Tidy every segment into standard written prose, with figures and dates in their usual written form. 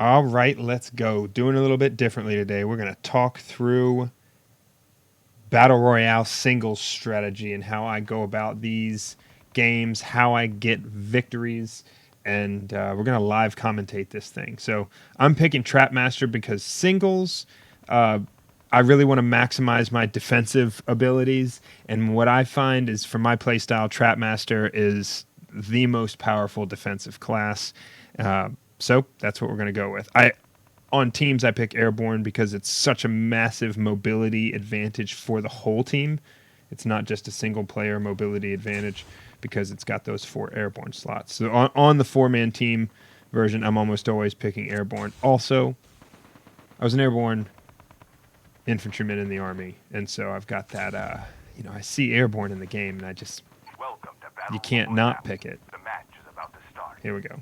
All right, let's go. Doing a little bit differently today. We're going to talk through Battle Royale singles strategy and how I go about these games, how I get victories, and we're going to live commentate this thing. So I'm picking Trapmaster because singles, I really want to maximize my defensive abilities, and what I find is for my playstyle, Trapmaster is the most powerful defensive class. So that's what we're going to go with. On teams, I pick Airborne because it's such a massive mobility advantage for the whole team. It's not just a single player mobility advantage because it's got those 4 Airborne slots. So on the 4-man team version, I'm almost always picking Airborne. Also, I was an Airborne Infantryman in the Army, and so I've got that, I see Airborne in the game, and you can't not pick it. The match is about to start. Here we go.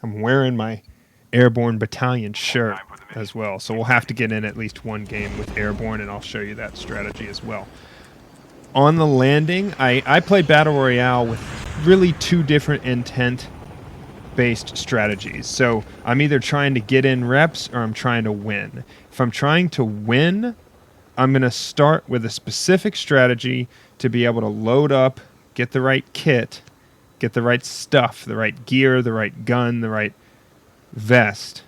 I'm wearing my Airborne Battalion shirt as well, so we'll have to get in at least one game with Airborne, and I'll show you that strategy as well. On the landing, I play Battle Royale with really 2 different intent-based strategies. So I'm either trying to get in reps or I'm trying to win. If I'm trying to win, I'm going to start with a specific strategy to be able to load up, get the right kit, get the right stuff, the right gear, the right gun, the right vest,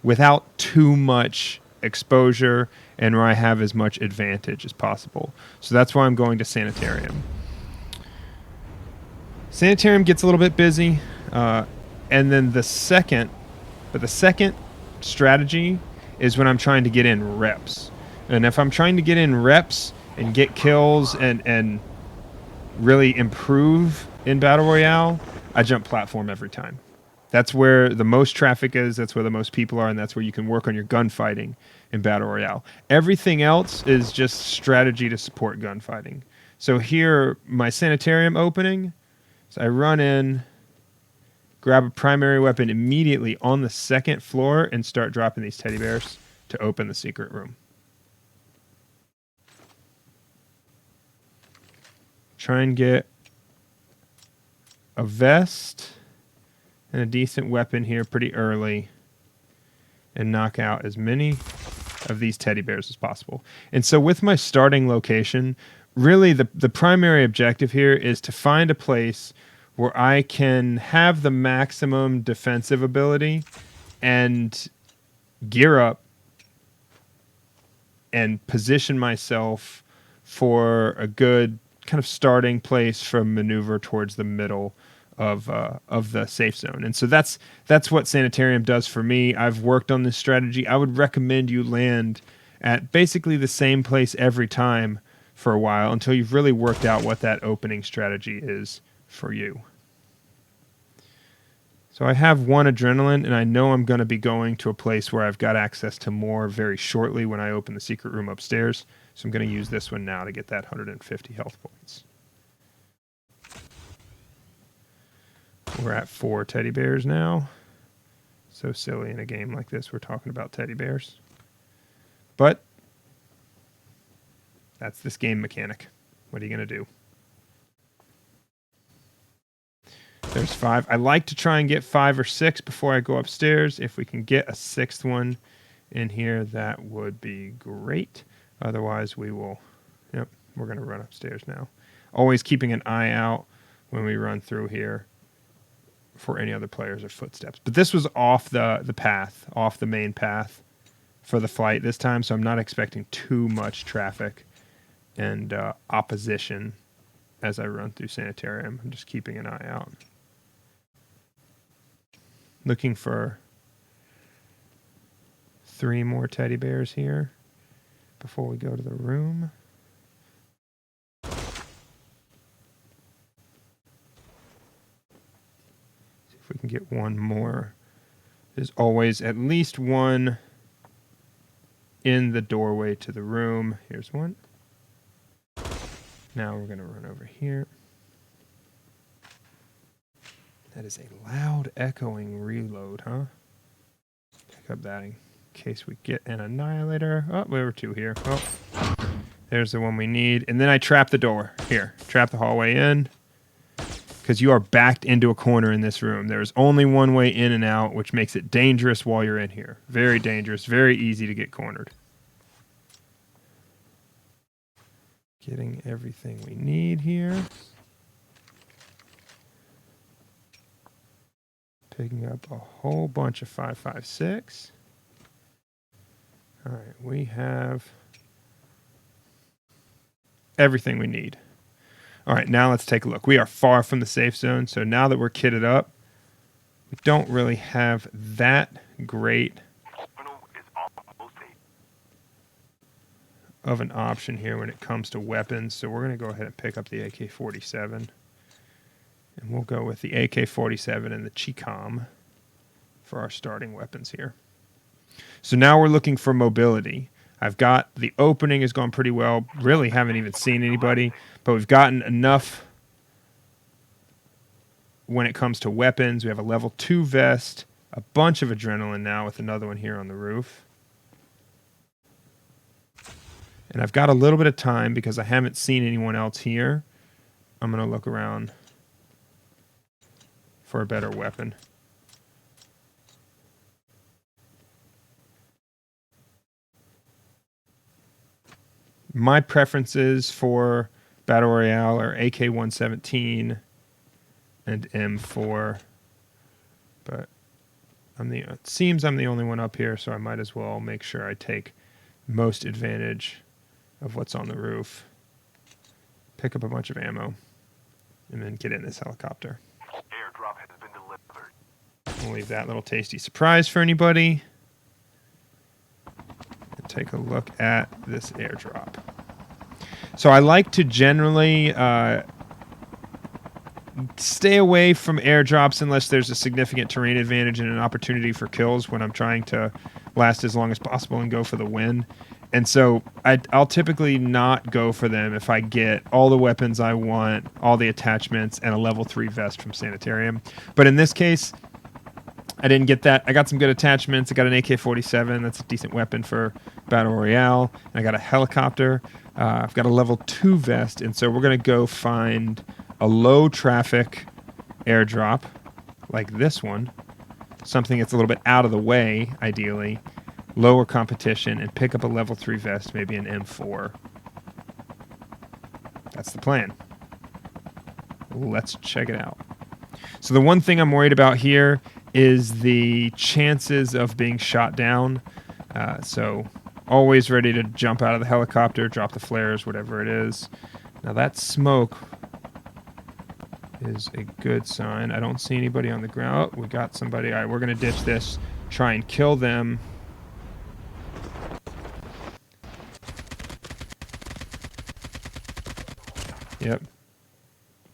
without too much exposure and where I have as much advantage as possible. So that's why I'm going to Sanitarium. Sanitarium gets a little bit busy, and then the second strategy is when I'm trying to get in reps. And if I'm trying to get in reps and get kills and really improve in Battle Royale, I jump platform every time. That's where the most traffic is, that's where the most people are, and that's where you can work on your gunfighting in Battle Royale. Everything else is just strategy to support gunfighting. So here, my Sanitarium opening, so I run in, grab a primary weapon immediately on the 2nd floor, and start dropping these teddy bears to open the secret room. Try and get a vest and a decent weapon here pretty early and knock out as many of these teddy bears as possible. And so with my starting location, really the primary objective here is to find a place where I can have the maximum defensive ability and gear up and position myself for a good kind of starting place for maneuver towards the middle of the safe zone. And so that's what Sanitarium does for me. I've worked on this strategy. I would recommend you land at basically the same place every time for a while until you've really worked out what that opening strategy is for you. So I have 1 adrenaline, and I know I'm going to be going to a place where I've got access to more very shortly when I open the secret room upstairs. So I'm going to use this one now to get that 150 health points. We're at 4 teddy bears now. So silly in a game like this, we're talking about teddy bears. But that's this game mechanic. What are you going to do? There's 5. I like to try and get 5 or 6 before I go upstairs. If we can get a 6th one in here, that would be great. Otherwise, we will... Yep, we're going to run upstairs now. Always keeping an eye out when we run through here for any other players or footsteps. But this was off the path, off the main path for the flight this time, so I'm not expecting too much traffic and opposition as I run through Sanitarium. I'm just keeping an eye out. Looking for 3 more teddy bears here before we go to the room. See if we can get 1 more. There's always at least 1 in the doorway to the room. Here's 1. Now we're going to run over here. That is a loud echoing reload, huh? Pick up that in case we get an annihilator. Oh, there were 2 here. Oh, there's the one we need. And then I trap the door. Here, trap the hallway in. because you are backed into a corner in this room. There's only one way in and out, which makes it dangerous while you're in here. Very dangerous, very easy to get cornered. Getting everything we need here. Picking up a whole bunch of 5.56. All right, we have everything we need. All right, now let's take a look. We are far from the safe zone, so now that we're kitted up, we don't really have that great of an option here when it comes to weapons. So we're going to go ahead and pick up the AK-47. And we'll go with the AK-47 and the Chicom for our starting weapons here. So now we're looking for mobility. I've got the opening has gone pretty well. Really haven't even seen anybody, but we've gotten enough when it comes to weapons. We have a level 2 vest, a bunch of adrenaline now with another one here on the roof. And I've got a little bit of time because I haven't seen anyone else here. I'm going to look around for a better weapon. My preferences for Battle Royale are AK-117 and M4. But it seems I'm the only one up here, so I might as well make sure I take most advantage of what's on the roof. Pick up a bunch of ammo and then get in this helicopter. Airdrop has been delivered. We'll leave that little tasty surprise for anybody. And take a look at this airdrop. So I like to generally stay away from airdrops unless there's a significant terrain advantage and an opportunity for kills when I'm trying to last as long as possible and go for the win. And so I'll typically not go for them if I get all the weapons I want, all the attachments, and a level 3 vest from Sanitarium. But in this case, I didn't get that. I got some good attachments. I got an AK-47. That's a decent weapon for Battle Royale. And I got a helicopter. I've got a level 2 vest. And so we're going to go find a low traffic airdrop like this one. Something that's a little bit out of the way, ideally. Lower competition, and pick up a level 3 vest, maybe an M4. That's the plan. Let's check it out. So the one thing I'm worried about here is the chances of being shot down. So always ready to jump out of the helicopter, drop the flares, whatever it is. Now that smoke is a good sign. I don't see anybody on the ground. Oh, we got somebody. All right, we're going to ditch this, try and kill them. Yep.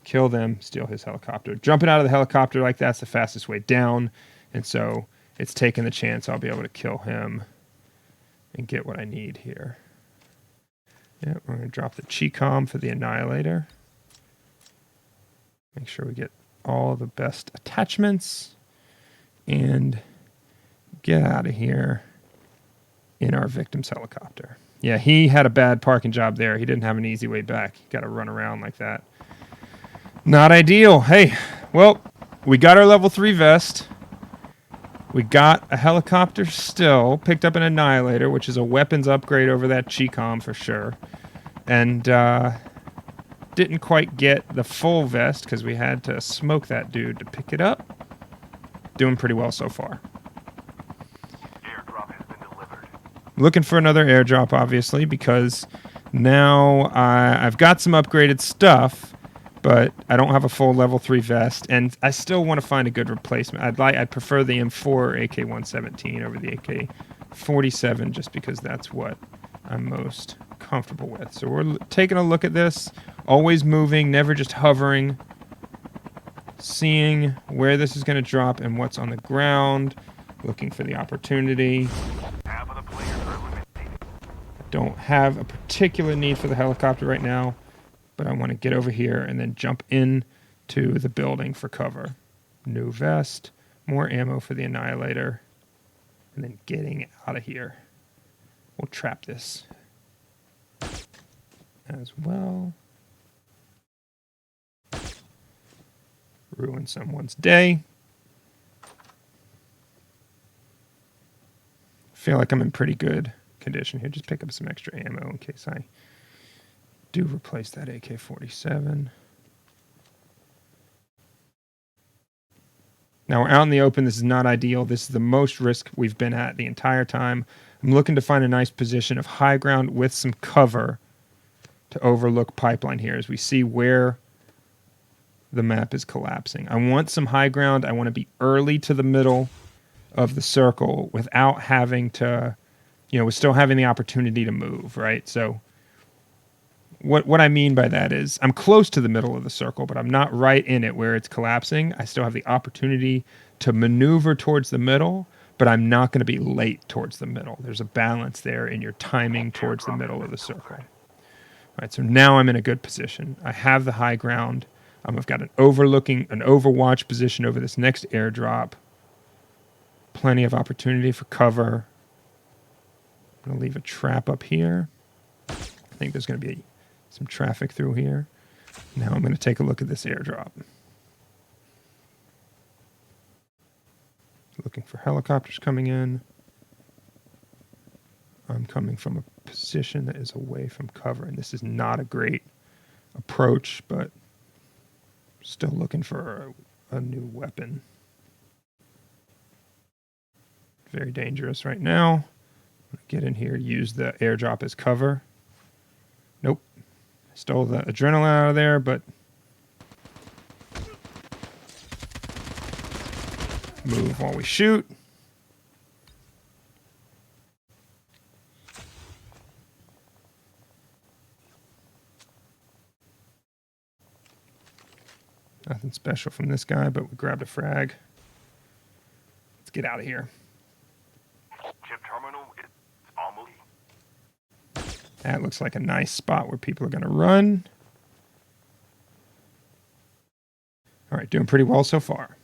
Kill them, steal his helicopter. Jumping out of the helicopter like that's the fastest way down. And so it's taking the chance I'll be able to kill him and get what I need here. Yep, we're going to drop the Chicom for the Annihilator. Make sure we get all the best attachments and get out of here in our victim's helicopter. Yeah, he had a bad parking job there. He didn't have an easy way back. Got to run around like that. Not ideal. Hey, well, we got our level 3 vest. We got a helicopter still. Picked up an Annihilator, which is a weapons upgrade over that Chicom for sure. And didn't quite get the full vest because we had to smoke that dude to pick it up. Doing pretty well so far. Looking for another airdrop, obviously, because now I've got some upgraded stuff, but I don't have a full level 3 vest, and I still want to find a good replacement. I'd prefer the M4 or AK-117 over the AK-47 just because that's what I'm most comfortable with. So we're taking a look at this, always moving, never just hovering, seeing where this is going to drop and what's on the ground, looking for the opportunity. Don't have a particular need for the helicopter right now, but I want to get over here and then jump in to the building for cover. New vest, more ammo for the Annihilator, and then getting out of here. We'll trap this as well. Ruin someone's day. Feel like I'm in pretty good condition here. Just pick up some extra ammo in case I do replace that AK-47. Now we're out in the open. This is not ideal. This is the most risk we've been at the entire time. I'm looking to find a nice position of high ground with some cover to overlook pipeline here as we see where the map is collapsing. I want some high ground. I want to be early to the middle of the circle without having to, with still having the opportunity to move, right? So what I mean by that is I'm close to the middle of the circle, but I'm not right in it where it's collapsing. I still have the opportunity to maneuver towards the middle, but I'm not going to be late towards the middle. There's a balance there in your timing towards the middle of the circle. All right, so now I'm in a good position. I have the high ground. I've got an overwatch position over this next airdrop. Plenty of opportunity for cover. I'm going to leave a trap up here. I think there's going to be some traffic through here. Now I'm going to take a look at this airdrop. Looking for helicopters coming in. I'm coming from a position that is away from cover, and this is not a great approach, but still looking for a new weapon. Very dangerous right now. Get in here, use the airdrop as cover. Nope. Stole the adrenaline out of there, but move while we shoot. Nothing special from this guy, but we grabbed a frag. Let's get out of here. Chip terminal is almost. That looks like a nice spot where people are going to run. All right, doing pretty well so far.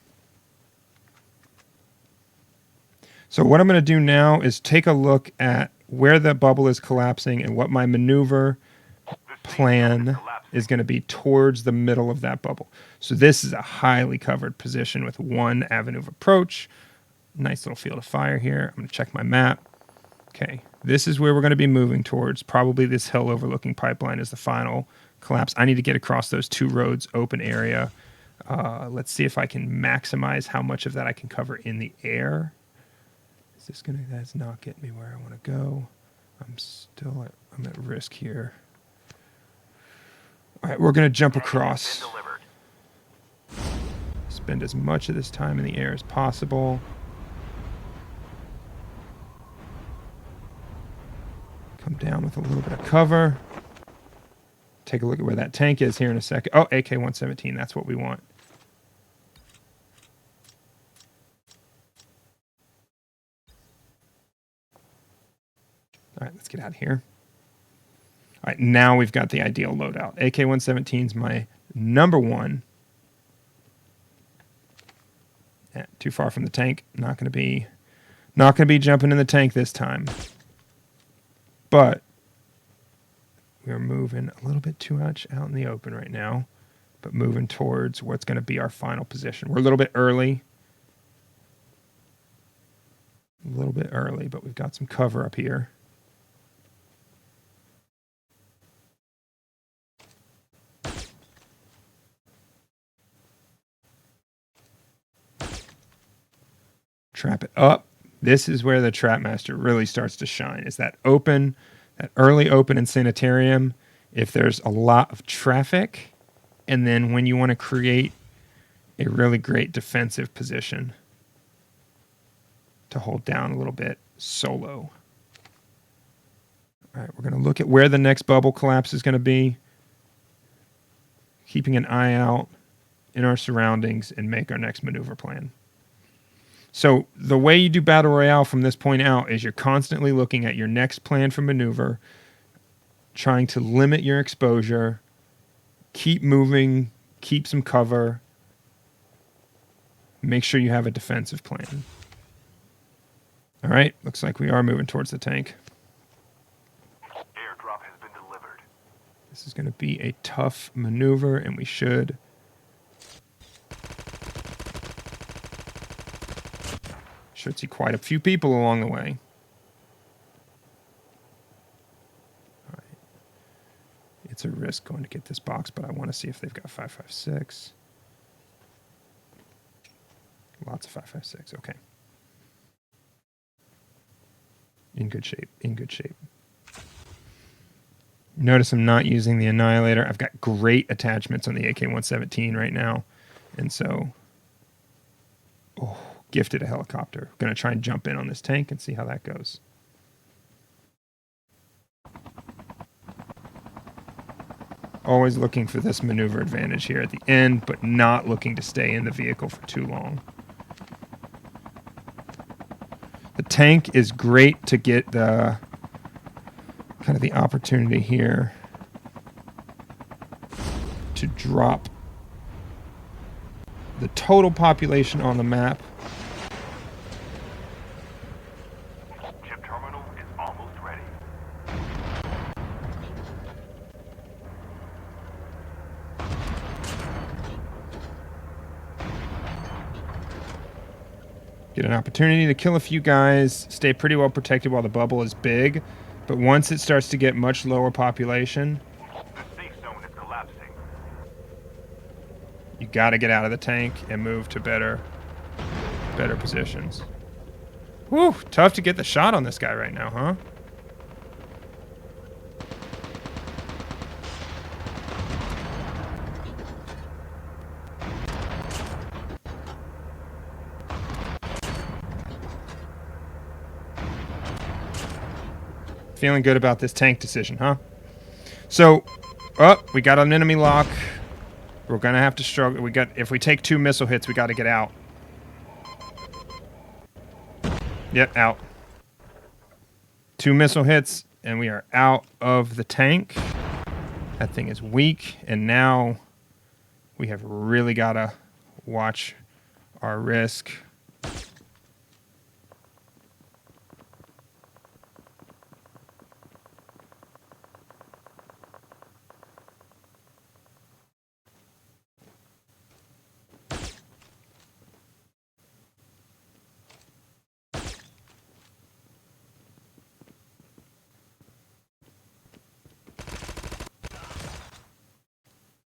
So what I'm going to do now is take a look at where the bubble is collapsing and what my maneuver plan is going to be towards the middle of that bubble. So this is a highly covered position with one avenue of approach. Nice little field of fire here. I'm going to check my map. Okay, this is where we're going to be moving towards. Probably this hill overlooking pipeline is the final collapse. I need to get across those two roads, open area. Let's see if I can maximize how much of that I can cover in the air. Is this going to, that's not getting me where I want to go. I'm at risk here. All right, we're going to jump across. Spend as much of this time in the air as possible. Come down with a little bit of cover. Take a look at where that tank is here in a second. Oh, AK-117, that's what we want. All right, let's get out of here. All right, now we've got the ideal loadout. AK-117 is my number one. Too far from the tank. Not gonna be jumping in the tank this time. But we're moving a little bit too much out in the open right now, but moving towards what's going to be our final position. We're a little bit early. But we've got some cover up here. Trap it up. This is where the Trap Master really starts to shine, is that open, that early open in Sanitarium, if there's a lot of traffic, and then when you want to create a really great defensive position to hold down a little bit solo. All right, we're going to look at where the next bubble collapse is going to be, keeping an eye out in our surroundings, and make our next maneuver plan. So the way you do Battle Royale from this point out is you're constantly looking at your next plan for maneuver, trying to limit your exposure, keep moving, keep some cover, make sure you have a defensive plan. All right, looks like we are moving towards the tank. Airdrop has been delivered. This is going to be a tough maneuver, and we should Should see quite a few people along the way. All right. It's a risk going to get this box, but I want to see if they've got 5.56. Lots of 5.56. Okay. In good shape. In good shape. Notice I'm not using the Annihilator. I've got great attachments on the AK-117 right now. And so, gifted a helicopter. Going to try and jump in on this tank and see how that goes. Always looking for this maneuver advantage here at the end, but not looking to stay in the vehicle for too long. The tank is great to get the kind of the opportunity here to drop the total population on the map. Chip terminal is almost ready. Get an opportunity to kill a few guys, stay pretty well protected while the bubble is big, but once it starts to get much lower population, The safe zone is collapsing. you got to get out of the tank and move to better positions. Whew, tough to get the shot on this guy right now, huh? Feeling good about this tank decision, huh? So, we got an enemy lock. We're gonna have to struggle. If we take 2 missile hits, we got to get out. Yep, out. 2 missile hits, and we are out of the tank. That thing is weak, and now we have really got to watch our risk.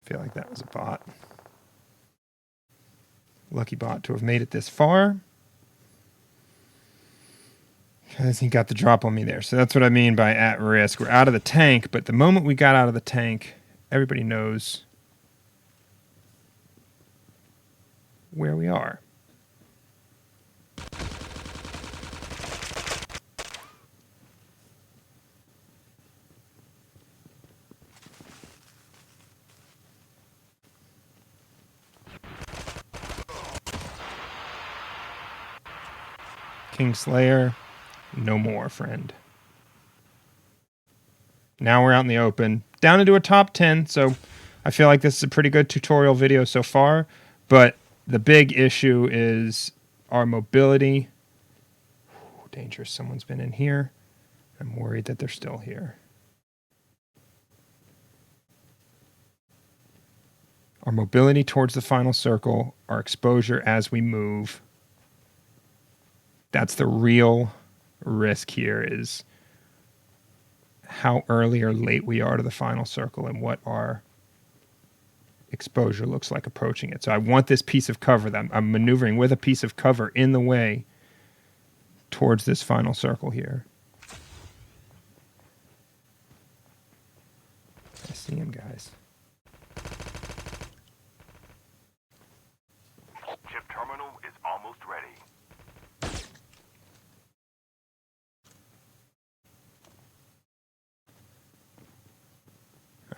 Feel like that was a bot. Lucky bot to have made it this far. Because he got the drop on me there. So that's what I mean by at risk. We're out of the tank, but the moment we got out of the tank, everybody knows where we are. Kingslayer, no more, friend. Now we're out in the open. Down into a top 10, so I feel like this is a pretty good tutorial video so far, but the big issue is our mobility. Ooh, dangerous, someone's been in here. I'm worried that they're still here. Our mobility towards the final circle, our exposure as we move. That's the real risk here, is how early or late we are to the final circle and what our exposure looks like approaching it. So I want this piece of cover that I'm maneuvering with a piece of cover in the way towards this final circle here. I see him, guys. Chip terminal is almost ready.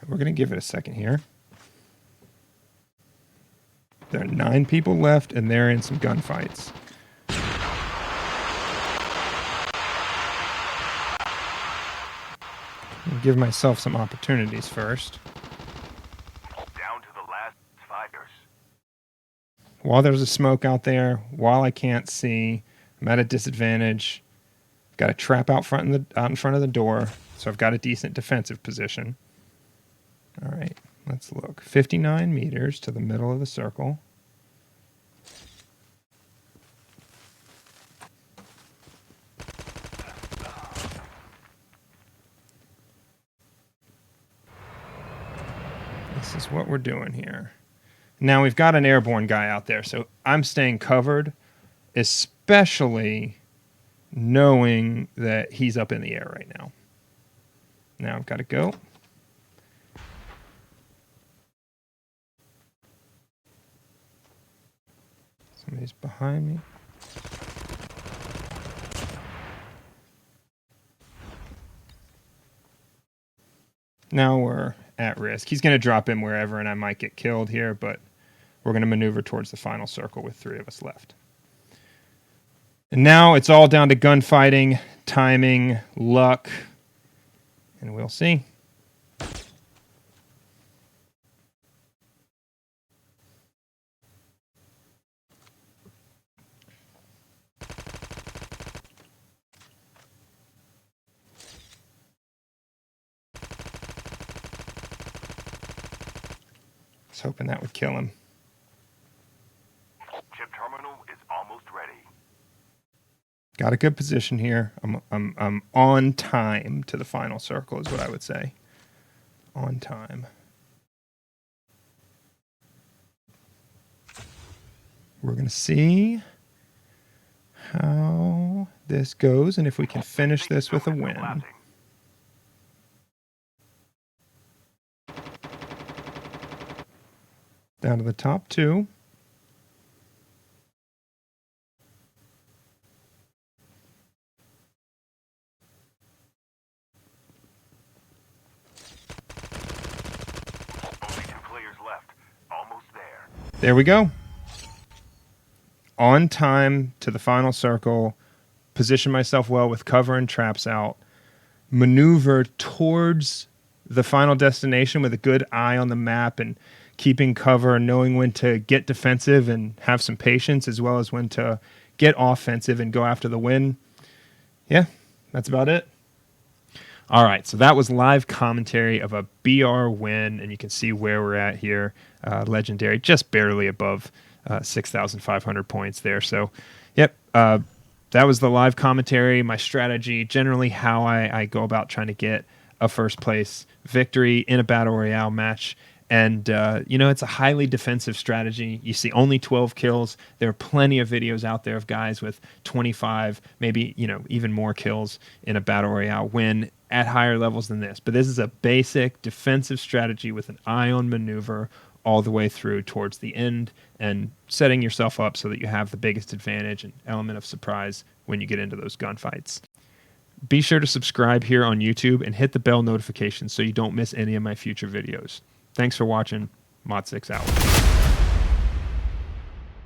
We're going to give it a second here. There are 9 people left, and they're in some gunfights. I'll give myself some opportunities first. Down to the last fighters. While there's a smoke out there, while I can't see, I'm at a disadvantage. Got a trap out in front of the door, so I've got a decent defensive position. All right, let's look. 59 meters to the middle of the circle. we're doing here. Now we've got an airborne guy out there, so I'm staying covered, especially knowing that he's up in the air right now. Now I've got to go. Somebody's behind me. Now we're at risk. He's going to drop in wherever, and I might get killed here, but we're going to maneuver towards the final circle with 3 of us left. And now it's all down to gunfighting, timing, luck, and we'll see. I was hoping that would kill him. Chip terminal is almost ready. Got a good position here. I'm on time to the final circle is what I would say. On time. We're going to see how this goes and if we can finish this with a win. Down to the top 2. Only 2 players left. Almost there. There we go. On time to the final circle. Position myself well with cover and traps out. Maneuver towards the final destination with a good eye on the map and keeping cover and knowing when to get defensive and have some patience, as well as when to get offensive and go after the win. Yeah, that's about it. All right, so that was live commentary of a BR win, and you can see where we're at here. Legendary, just barely above 6,500 points there. So, yep, that was the live commentary, my strategy, generally how I go about trying to get a first place victory in a Battle Royale match. And, it's a highly defensive strategy. You see only 12 kills. There are plenty of videos out there of guys with 25, maybe, even more kills in a Battle Royale win at higher levels than this. But this is a basic defensive strategy with an eye on maneuver all the way through towards the end and setting yourself up so that you have the biggest advantage and element of surprise when you get into those gunfights. Be sure to subscribe here on YouTube and hit the bell notification so you don't miss any of my future videos. Thanks for watching. Modsix out.